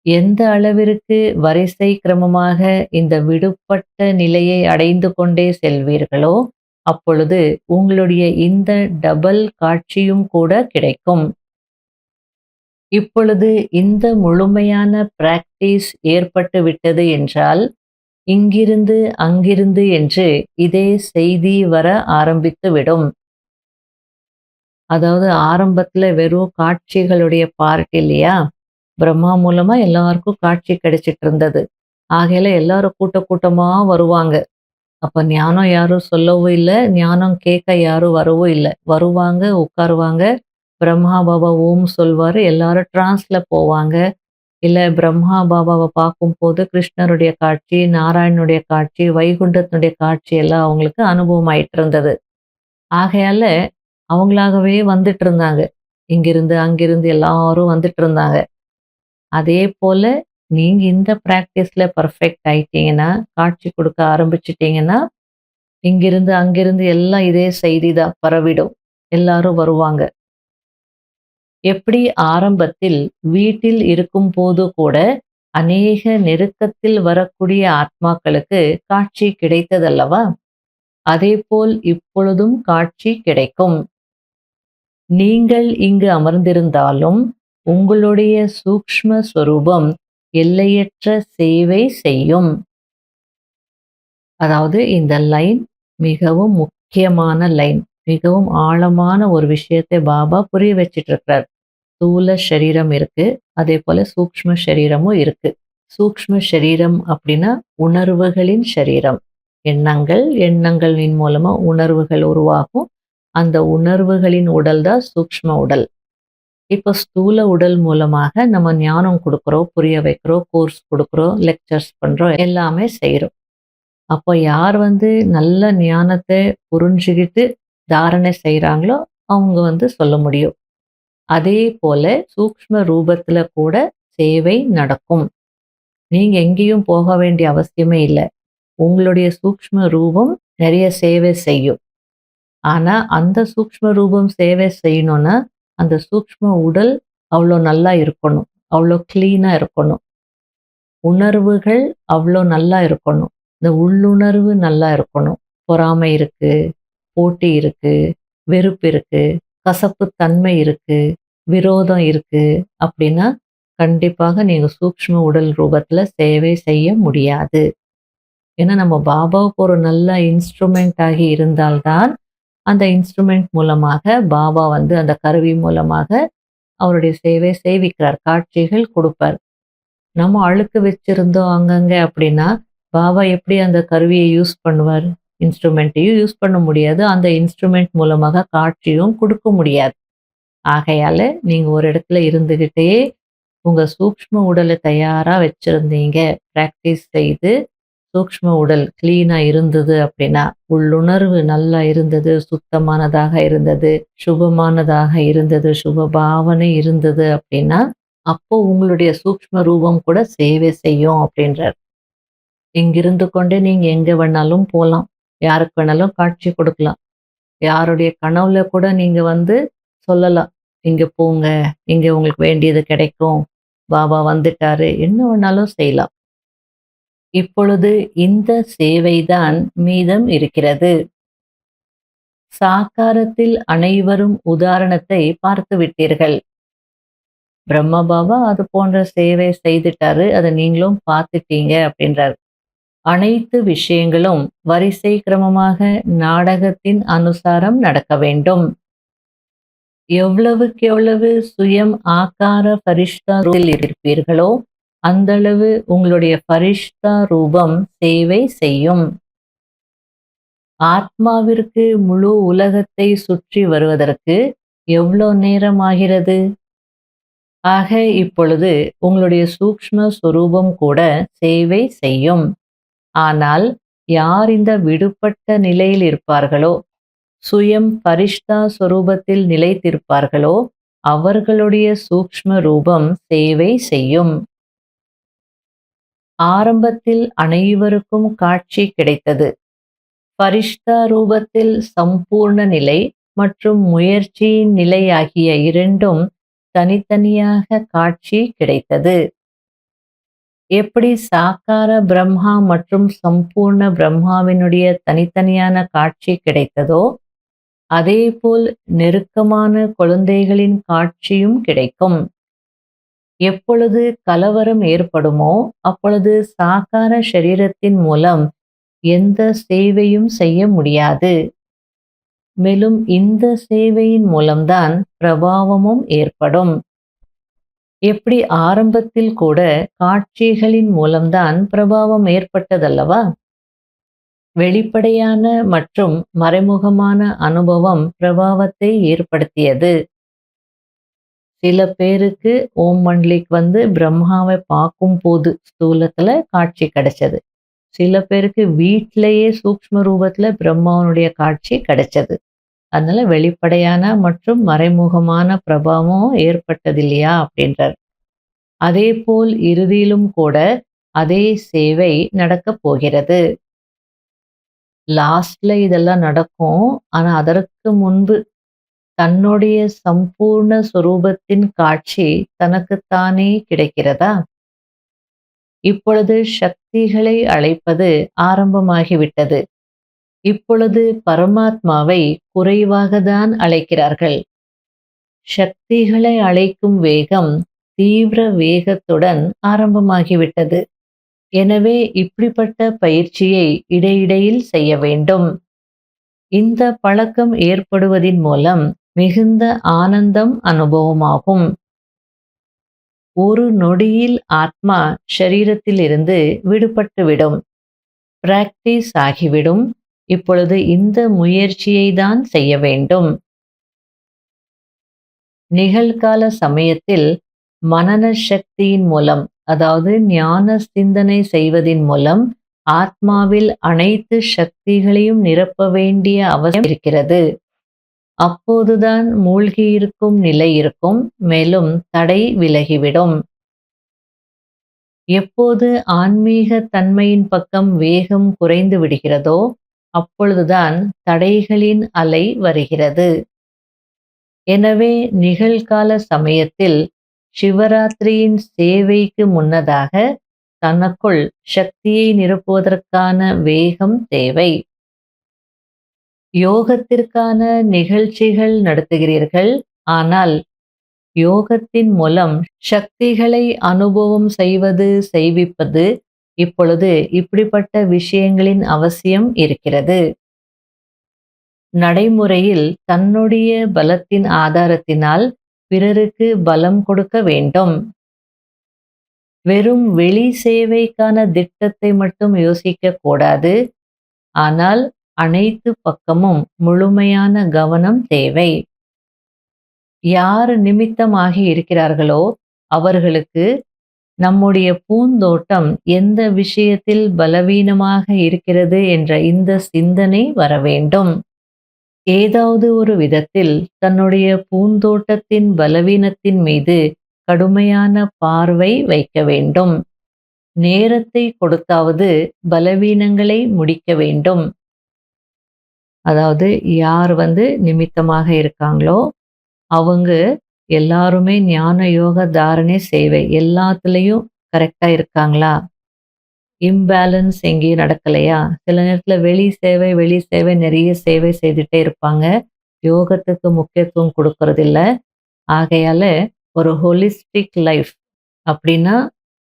எந்த அளவிற்கு வரிசை கிரமமாக இந்த விடுபட்ட நிலையை அடைந்து கொண்டே செல்வீர்களோ, அப்பொழுது உங்களுடைய இந்த டபுள் காட்சியும் கூட கிடைக்கும். இப்பொழுது இந்த முழுமையான பிராக்டிஸ் ஏற்பட்டு விட்டது என்றால், இங்கிருந்து அங்கிருந்து என்று இதே செய்தி வர ஆரம்பித்துவிடும். அதாவது ஆரம்பத்துல வெறும் காட்சிகளுடைய பார்ட் இல்லையா? பிரம்மா மூலமா எல்லாருக்கும் காட்சி கிடைச்சிட்டு இருந்தது. ஆகையில எல்லாரும் கூட்டமா வருவாங்க. அப்ப ஞானம் யாரும் சொல்லவும் இல்ல, ஞானம் கேட்க யாரும் வரவும் இல்ல. வருவாங்க, உட்காருவாங்க. பிரம்மா பாபா ஓம் சொல்வாரு. எல்லாரும் டிரான்ஸ்ல போவாங்க. இல்ல பிரம்மா பாபாவ பார்க்கும்போது கிருஷ்ணருடைய காட்சி, நாராயணனுடைய காட்சி, வைகுண்டத்தினுடைய காட்சி எல்லாம் அவங்களுக்கு அனுபவம் ஆயிட்டு இருந்தது. ஆகையால அவங்களாகவே வந்துட்டு இருந்தாங்க. இங்கிருந்து, அங்கிருந்து எல்லாரும் வந்துட்டு இருந்தாங்க. அதே போல நீங்க இந்த பிராக்டிஸ்ல பெர்ஃபெக்ட் ஆயிட்டீங்கன்னா, காட்சி கொடுக்க ஆரம்பிச்சுட்டீங்கன்னா, இங்கிருந்து, அங்கிருந்து எல்லாம் இதே செய்தி தான் பரவிடும். எல்லாரும் வருவாங்க. எப்படி ஆரம்பத்தில் வீட்டில் இருக்கும்போது கூட அநேக நெருக்கத்தில் வரக்கூடிய ஆத்மாக்களுக்கு காட்சி கிடைத்ததல்லவா? அதேபோல் இப்பொழுதும் காட்சி கிடைக்கும். நீங்கள் இங்கு அமர்ந்திருந்தாலும் உங்களுடைய சூக்ஷ்ம ஸ்வரூபம் எல்லையற்ற சேவை செய்யும். அதாவது இந்த லைன் மிகவும் முக்கியமான லைன். மிகவும் ஆழமான ஒரு விஷயத்தை பாபா புரிய வச்சிட்டு இருக்கிறார். ஸ்தூல சரீரம் இருக்கு. அதே போல சூக்ஷ்ம சரீரமும் இருக்கு. சூக்ஷ்ம சரீரம் அப்படின்னா உணர்வுகளின் சரீரம். எண்ணங்கள், எண்ணங்களின் மூலமா உணர்வுகள் உருவாகும். அந்த உணர்வுகளின் உடல் தான் சூக்ஷ்ம உடல். இப்போ ஸ்தூல உடல் மூலமாக நம்ம ஞானம் கொடுக்குறோம், புரிய வைக்கிறோம், கோர்ஸ் கொடுக்குறோம், லெக்சர்ஸ் பண்றோம், எல்லாமே செய்கிறோம். அப்போ யார் நல்ல ஞானத்தை புரிஞ்சுக்கிட்டு தாரணை செய்கிறாங்களோ அவங்க சொல்ல முடியும். அதே போல சூக்ஷ்ம ரூபத்துல கூட சேவை நடக்கும். நீங்க எங்கேயும் போக வேண்டிய அவசியமே இல்லை. உங்களுடைய சூக்ஷ்ம ரூபம் நிறைய சேவை செய்யும். ஆனா அந்த சூக்ஷ்ம ரூபம் சேவை செய்யணும்னா அந்த சூக்ஷ்ம உடல் அவ்வளோ நல்லா இருக்கணும், அவ்வளோ கிளீனா இருக்கணும். உணர்வுகள் அவ்வளோ நல்லா இருக்கணும். இந்த உள்ளுணர்வு நல்லா இருக்கணும். பொறாமை இருக்கு, போட்டி இருக்கு, வெறுப்பு இருக்கு, கசப்பு தன்மை இருக்கு, விரோதம் இருக்கு அப்படின்னா கண்டிப்பாக நீங்க சூக்ஷ்ம உடல் ரூபத்துல சேவை செய்ய முடியாது. ஏன்னா நம்ம பாபாவுக்கு ஒரு நல்ல இன்ஸ்ட்ருமெண்ட் ஆகி இருந்தால்தான் அந்த இன்ஸ்ட்ருமெண்ட் மூலமாக பாபா அந்த கருவி மூலமாக அவருடைய சேவை செய்விக்கிறார், காட்சிகள் கொடுப்பார். நம்ம அழுக்கு வச்சிருந்தோம் அங்கங்க அப்படின்னா பாபா எப்படி அந்த கருவியை யூஸ் பண்ணுவார்? இன்ஸ்ட்ருமெண்ட்டையும் யூஸ் பண்ண முடியாது, அந்த இன்ஸ்ட்ருமெண்ட் மூலமாக காட்சியும் கொடுக்க முடியாது. ஆகையால நீங்க ஒரு இடத்துல இருந்துகிட்டே உங்க சூக்ஷ்ம உடலை தயாரா வச்சிருந்தீங்க, பிராக்டிஸ் செய்து சூக்ஷ்ம உடல் கிளீனா இருந்தது அப்படின்னா, உள்ளுணர்வு நல்லா இருந்தது, சுத்தமானதாக இருந்தது, சுபமானதாக இருந்தது, சுப பாவனை இருந்தது அப்படின்னா, அப்போ உங்களுடைய சூக்ஷ்ம ரூபம் கூட சேவை செய்யும் அப்படின்றார். இங்கிருந்து கொண்டே நீங்க எங்க வேணாலும் போலாம். யாருக்கு வேணாலும் காட்சி கொடுக்கலாம். யாருடைய கனவுல கூட நீங்க வந்து சொல்லலாம். இங்க போங்க, இங்க உங்களுக்கு வேண்டியது கிடைக்கும். பாபா வந்துட்டாரு. என்ன வேணாலும் செய்யலாம். இப்பொழுது இந்த சேவைதான் மீதம் இருக்கிறது. சாக்காரத்தில் அனைவரும் உதாரணத்தை பார்த்து விட்டீர்கள். பிரம்ம பாபா அது போன்ற சேவை செய்துட்டாரு. அத நீங்களும் பார்த்துட்டீங்க அப்படின்றாரு. அனைத்து விஷயங்களும் வரிசை கிரமமாக நாடகத்தின் அனுசாரம் நடக்க வேண்டும். எவ்வளவுக்கெவ்வளவு சுயம் ஆகார பரிஷ்டா ரூபத்தில் இருப்பீர்களோ, அந்தளவு உங்களுடைய பரிஷ்டா ரூபம் சேவை செய்யும். ஆத்மாவிற்கு முழு உலகத்தை சுற்றி வருவதற்கு எவ்வளோ நேரம் ஆகிறது? ஆக இப்பொழுது உங்களுடைய சூக்ஷ்ம சொரூபம் கூட சேவை செய்யும். ஆனால் யார் இந்த விடுபட்ட நிலையில் இருப்பார்களோ, சுயம் பரிஷ்டா சொரூபத்தில் நிலைத்திருப்பார்களோ, அவர்களுடைய சூக்ஷ்ம ரூபம் சேவை செய்யும். ஆரம்பத்தில் அனைவருக்கும் காட்சி கிடைத்தது. பரிஷ்டா ரூபத்தில் சம்பூர்ண நிலை மற்றும் முயற்சியின் நிலை ஆகிய இரண்டும் தனித்தனியாக காட்சி கிடைத்தது. எப்படி சாக்கார பிரம்மா மற்றும் சம்பூர்ண பிரம்மாவினுடைய தனித்தனியான காட்சி கிடைத்ததோ, அதேபோல் நெருக்கமான குழந்தைகளின் காட்சியும் கிடைக்கும். எப்பொழுது கலவரம் ஏற்படுமோ, அப்பொழுது சாக்கார சரீரத்தின் மூலம் எந்த சேவையும் செய்ய முடியாது. மேலும் இந்த சேவையின் மூலம்தான் பிரபாவமும் ஏற்படும். எப்படி ஆரம்பத்தில் கூட காட்சிகளின் மூலம்தான் பிரபாவம் ஏற்பட்டதல்லவா? வெளிப்படையான மற்றும் மறைமுகமான அனுபவம் பிரபாவத்தை ஏற்படுத்தியது. சில பேருக்கு ஓம் மண்டலிக்கு வந்து பிரம்மாவை பார்க்கும் போது ஸ்தூலத்துல காட்சி கிடைச்சது. சில பேருக்கு வீட்டிலேயே சூக்ஷ்ம ரூபத்துல பிரம்மாவனுடைய காட்சி கிடைச்சது. அதனால வெளிப்படையான மற்றும் மறைமுகமான பிரபாவம் ஏற்பட்டது இல்லையா அப்படின்றார். அதே போல் இறுதியிலும் கூட அதே சேவை நடக்கப் போகிறது. லாஸ்ட்ல இதெல்லாம் நடக்கும். ஆனா அதற்கு முன்பு தன்னுடைய சம்பூர்ண சொரூபத்தின் காட்சி தனக்குத்தானே கிடைக்கிறதா? இப்பொழுது சக்திகளை அழைப்பது ஆரம்பமாகிவிட்டது. இப்பொழுது பரமாத்மாவை குறைவாக தான் அழைக்கிறார்கள். சக்திகளை அழைக்கும் வேகம் தீவிர வேகத்துடன் ஆரம்பமாகிவிட்டது. எனவே இப்படிப்பட்ட பயிற்சியை இடையிடையில் செய்ய வேண்டும். இந்த பழக்கம் ஏற்படுவதின் மூலம் மிகுந்த ஆனந்தம் அனுபவமாகும். ஒரு நொடியில் ஆத்மா ஷரீரத்திலிருந்து விடுபட்டுவிடும். பிராக்டிஸ் ஆகிவிடும். இப்பொழுது இந்த முயற்சியை தான் செய்ய வேண்டும். நிகழ்கால சமயத்தில் மனன சக்தியின் மூலம், அதாவது ஞான சிந்தனை செய்வதின் மூலம் ஆத்மாவில் அனைத்து சக்திகளையும் நிரப்ப வேண்டிய அவசியம் இருக்கிறது. அப்போதுதான் மூழ்கியிருக்கும் நிலை இருக்கும். மேலும் தடை விலகிவிடும். எப்போது ஆன்மீக தன்மையின் பக்கம் வேகம் குறைந்து விடுகிறதோ, அப்பொழுதுதான் தடைகளின் அலை வருகிறது. எனவே நிகழ்கால சமயத்தில் சிவராத்திரியின் சேவைக்கு முன்னதாக தனக்குள் சக்தியை நிரப்புவதற்கான வேகம் தேவை. யோகத்திற்கான நிகழ்ச்சிகள் நடத்துகிறீர்கள். ஆனால் யோகத்தின் மூலம் சக்திகளை அனுபவம் செய்விப்பது இப்பொழுது இப்படிப்பட்ட விஷயங்களின் அவசியம் இருக்கிறது. நடைமுறையில் தன்னுடைய பலத்தின் ஆதாரத்தினால் பிறருக்கு பலம் கொடுக்க வேண்டும். வெறும் வெளி சேவைக்கான திட்டத்தை மட்டும் யோசிக்க கூடாது. ஆனால் அனைத்து பக்கமும் முழுமையான கவனம் தேவை. யார் நிமித்தமாகி இருக்கிறார்களோ அவர்களுக்கு நம்முடைய பூந்தோட்டம் எந்த விஷயத்தில் பலவீனமாக இருக்கிறது என்ற இந்த சிந்தனை வர வேண்டும். ஏதாவது ஒரு விதத்தில் தன்னுடைய பூந்தோட்டத்தின் பலவீனத்தின் மீது கடுமையான பார்வை வைக்க வேண்டும். நேரத்தை கொடுத்தாவது பலவீனங்களை முடிக்க வேண்டும். அதாவது யார் நிமித்தமாக இருக்காங்களோ அவங்க எல்லாருமே ஞான யோக தாரணை சேவை எல்லாத்துலேயும் கரெக்டாக இருக்காங்களா? இம்பேலன்ஸ் எங்கேயும் நடக்கலையா? சில நேரத்துல வெளி சேவை நெறைய சேவை செய்துட்டே இருப்பாங்க. யோகத்துக்கு முக்கியத்துவம் குடுக்கறதில்ல. ஆகையால ஒரு ஹோலிஸ்டிக் லைஃப் அப்டின்னா,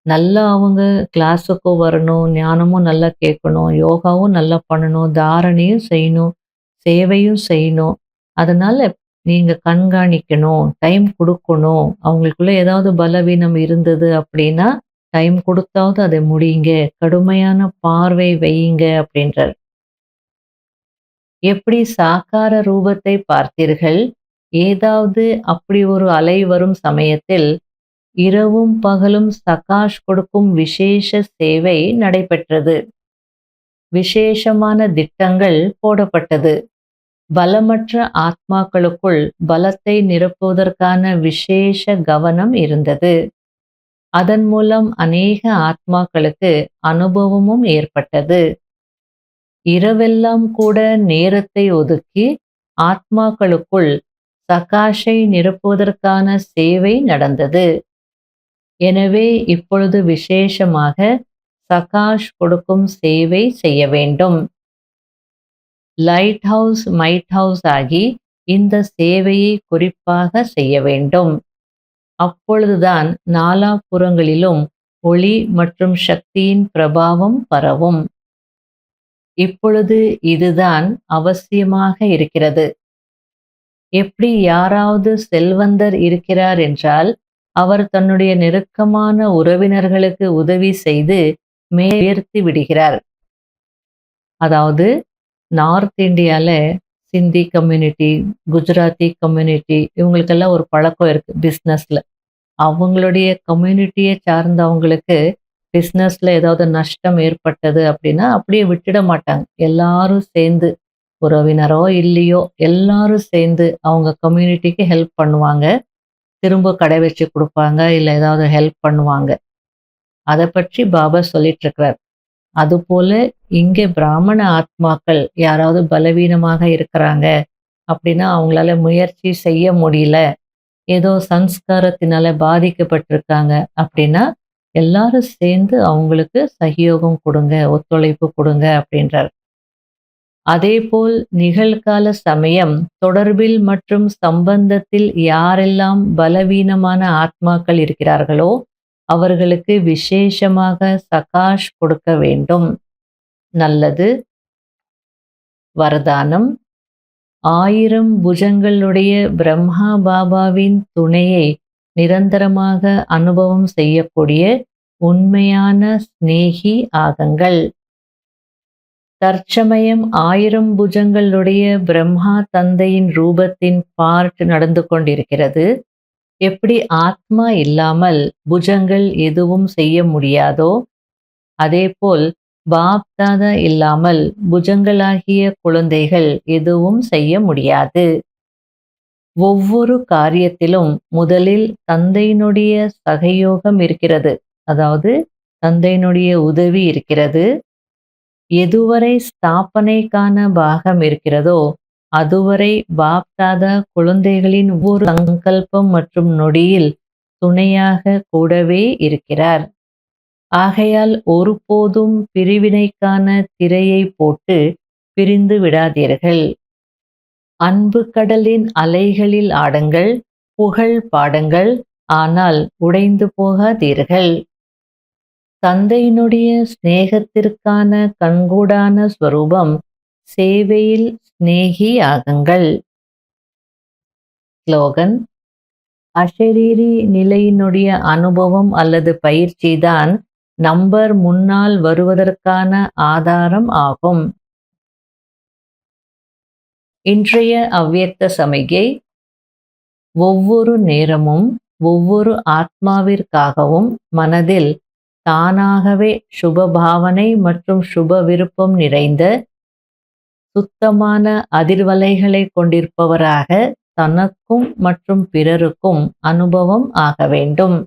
நல்லா அவங்க கிளாஸுக்கும் வரணும், ஞானமும் நல்லா கேட்கணும், யோகாவும் நல்லா பண்ணணும், தாரணையும் செய்யணும், சேவையும் செய்யணும். அதனால நீங்க கண்காணிக்கணும், டைம் குடுக்கணும். அவங்களுக்குள்ள ஏதாவது பலவீனம் இருந்தது அப்டின்னா டைம் குடுத்தாவது அத முடியுங்க. கடுமையான பார்வை வையுங்க அப்படின்றார். எப்படி சாக்கார ரூபத்தை பார்த்தீர்கள்? ஏதாவது அப்படி ஒரு அலை வரும் சமயத்தில், இரவும் பகலும் சகாஷ் கொடுக்கும் விசேஷ சேவை நடைபெற்றது. விசேஷமான திட்டங்கள் போடப்பட்டது. பலமற்ற ஆத்மாக்களுக்குள் பலத்தை நிரப்புவதற்கான விசேஷ கவனம் இருந்தது. அதன் மூலம் அநேக ஆத்மாக்களுக்கு அனுபவமும் ஏற்பட்டது. இரவெல்லாம் கூட நேரத்தை ஒதுக்கி ஆத்மாக்களுக்குள் சகாஷை நிரப்புவதற்கான சேவை நடந்தது. எனவே இப்பொழுது விசேஷமாக சகாஷ் கொடுக்கும் சேவை செய்ய வேண்டும். லைட் ஹவுஸ் மைட் ஹவுஸ் ஆகி இந்த சேவையை குறிப்பாக செய்ய வேண்டும். அப்பொழுதுதான் நாலாபுறங்களிலும் ஒளி மற்றும் சக்தியின் பிரபாவம் பரவும். இப்பொழுது இதுதான் அவசியமாக இருக்கிறது. எப்படி யாராவது செல்வந்தர் இருக்கிறார் என்றால், அவர் தன்னுடைய நெருக்கமான உறவினர்களுக்கு உதவி செய்து உயர்த்தி விடுகிறார். அதாவது நார்த் இந்தியால சிந்தி கம்யூனிட்டி, குஜராத்தி கம்யூனிட்டி இவங்களுக்கெல்லாம் ஒரு பழக்கம் இருக்கு பிஸ்னஸ்ல. அவங்களுடைய கம்யூனிட்டியை சார்ந்தவங்களுக்கு பிஸ்னஸ்ல ஏதாவது நஷ்டம் ஏற்பட்டது அப்படின்னா அப்படியே விட்டுட மாட்டாங்க. எல்லாரும் சேர்ந்து உறவினரோ இல்லையோ எல்லாரும் சேர்ந்து அவங்க கம்யூனிட்டிக்கு ஹெல்ப் பண்ணுவாங்க. திரும்ப கடை வச்சு கொடுப்பாங்க, இல்லை ஏதாவது ஹெல்ப் பண்ணுவாங்க. அதை பற்றி பாபா சொல்லிட்டு இருக்கிறார். அதுபோல இங்கே பிராமண ஆத்மாக்கள் யாராவது பலவீனமாக இருக்கிறாங்க அப்படின்னா அவங்களால முயற்சி செய்ய முடியல, ஏதோ சன்ஸ்காரத்தினால பாதிக்கப்பட்டிருக்காங்க அப்படின்னா எல்லாரும் சேர்ந்து அவங்களுக்கு சகயோகம் கொடுங்க, ஒத்துழைப்பு கொடுங்க அப்படின்றார். அதேபோல் நிகழ்கால சமயம் தொடர்பில் மற்றும் சம்பந்தத்தில் யாரெல்லாம் பலவீனமான ஆத்மாக்கள் இருக்கிறார்களோ அவர்களுக்கு விசேஷமாக சகாஷ் கொடுக்க வேண்டும். நல்லது. வரதானம். 1000 புஜங்களுடைய பிரம்மா பாபாவின் துணையை நிரந்தரமாக அனுபவம் செய்யக்கூடிய உண்மையான சிநேகி ஆகுங்கள். தற்சமயம் 1000 புஜங்களுடைய பிரம்மா தந்தையின் ரூபத்தின் பார்ட் நடந்து கொண்டிருக்கிறது. எப்படி ஆத்மா இல்லாமல் புஜங்கள் எதுவும் செய்ய முடியாதோ அதேபோல் பாப் தாதா இல்லாமல் புஜங்களாகிய குழந்தைகள் எதுவும் செய்ய முடியாது. ஒவ்வொரு காரியத்திலும் முதலில் தந்தையினுடைய சகயோகம் இருக்கிறது, அதாவது தந்தையினுடைய உதவி இருக்கிறது. எதுவரை ஸ்தாபனைக்கான பாகம் இருக்கிறதோ அதுவரை பாப் தாதா குழந்தைகளின் ஒவ்வொரு சங்கல்பம் மற்றும் நொடியில் துணையாக கூடவே இருக்கிறார். ஆகையால் ஒருபோதும் பிரிவினைக்கான திரையை போட்டு பிரிந்து விடாதீர்கள். அன்பு கடலின் அலைகளில் ஆடுங்கள், புகழ் பாடுங்கள், ஆனால் உடைந்து போகாதீர்கள். தந்தையினுடைய சிநேகத்திற்கான கண்கூடான ஸ்வரூபம் சேவையில் சிநேகி ஆகுங்கள். ஸ்லோகன். அஷரீரி நிலையினுடைய அனுபவம் அல்லது பயிற்சிதான் நம்பர் முன்னால் வருவதற்கான ஆதாரம் ஆகும். இன்றைய அவ்வியக்த சமிகை. ஒவ்வொரு நேரமும் ஒவ்வொரு ஆத்மாவிற்காகவும் மனதில் தானாகவே சுப பாவனை மற்றும் சுப விருப்பம் நிறைந்த சுத்தமான அதிர்வலைகளை கொண்டிருப்பவராக தனக்கும் மற்றும் பிறருக்கும் அனுபவம் ஆக வேண்டும்.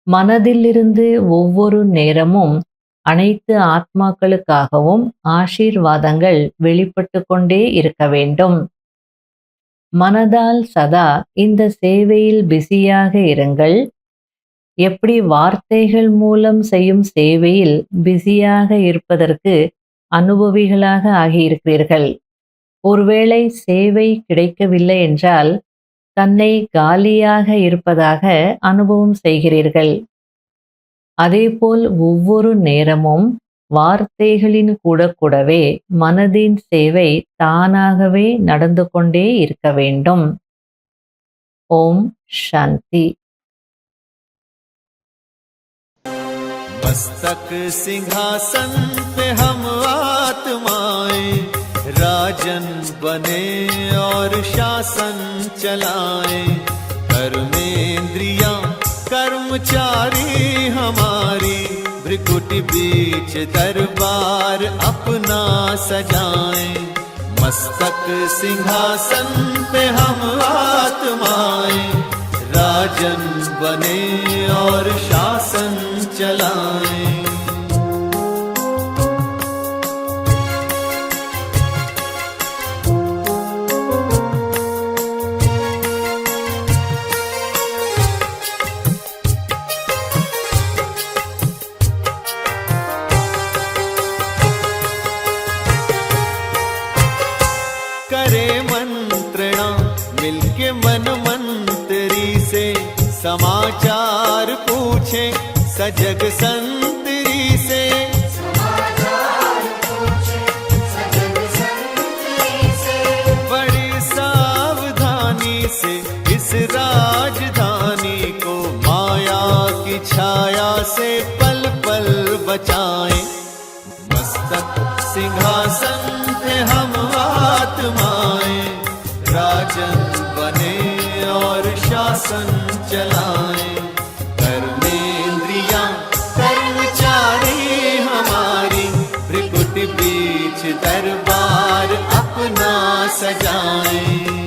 மனதிலிருந்து ஒவ்வொரு நேரமும் அனைத்து ஆத்மாக்களுக்காகவும் ஆசீர்வாதங்கள் வெளிப்பட்டு கொண்டே இருக்க வேண்டும். மனதால் சதா இந்த சேவையில் பிஸியாக இருங்கள். எப்படி வார்த்தைகள் மூலம் செய்யும் சேவையில் பிஸியாக இருப்பதற்கு அனுபவிகளாக ஆகியிருக்கிறீர்கள். ஒருவேளை சேவை கிடைக்கவில்லை என்றால் தன்னை காலியாக இருப்பதாக அனுபவம் செய்கிறீர்கள். அதேபோல் ஒவ்வொரு நேரமும் வார்த்தைகளின் கூடவே மனதின் சேவை தானாகவே நடந்து கொண்டே இருக்க வேண்டும். ஓம் சாந்தி. मस्तक सिंहासन पे हम आत्माएं राजन बने और शासन चलाएं। कर्मेंद्रियां कर्मचारी हमारी भ्रिकुटी बीच दरबार अपना सजाएं। मस्तक सिंहासन पे हम आत्माएं राजन बने और शासन चलाएं। करे मंत्रणा मिलके मन मंत्री से समाचार पूछे सजग संतरी से। बड़ी सावधानी से इस राजधानी को माया की छाया से पल पल बचाएं। मस्तक सिंहासन पे हम आत्माएं राजन बने और शासन चलाएं। कर्मेंद्रियां कर्मचारी हमारी भ्रिकुटी बीच दरबार अपना सजाएं।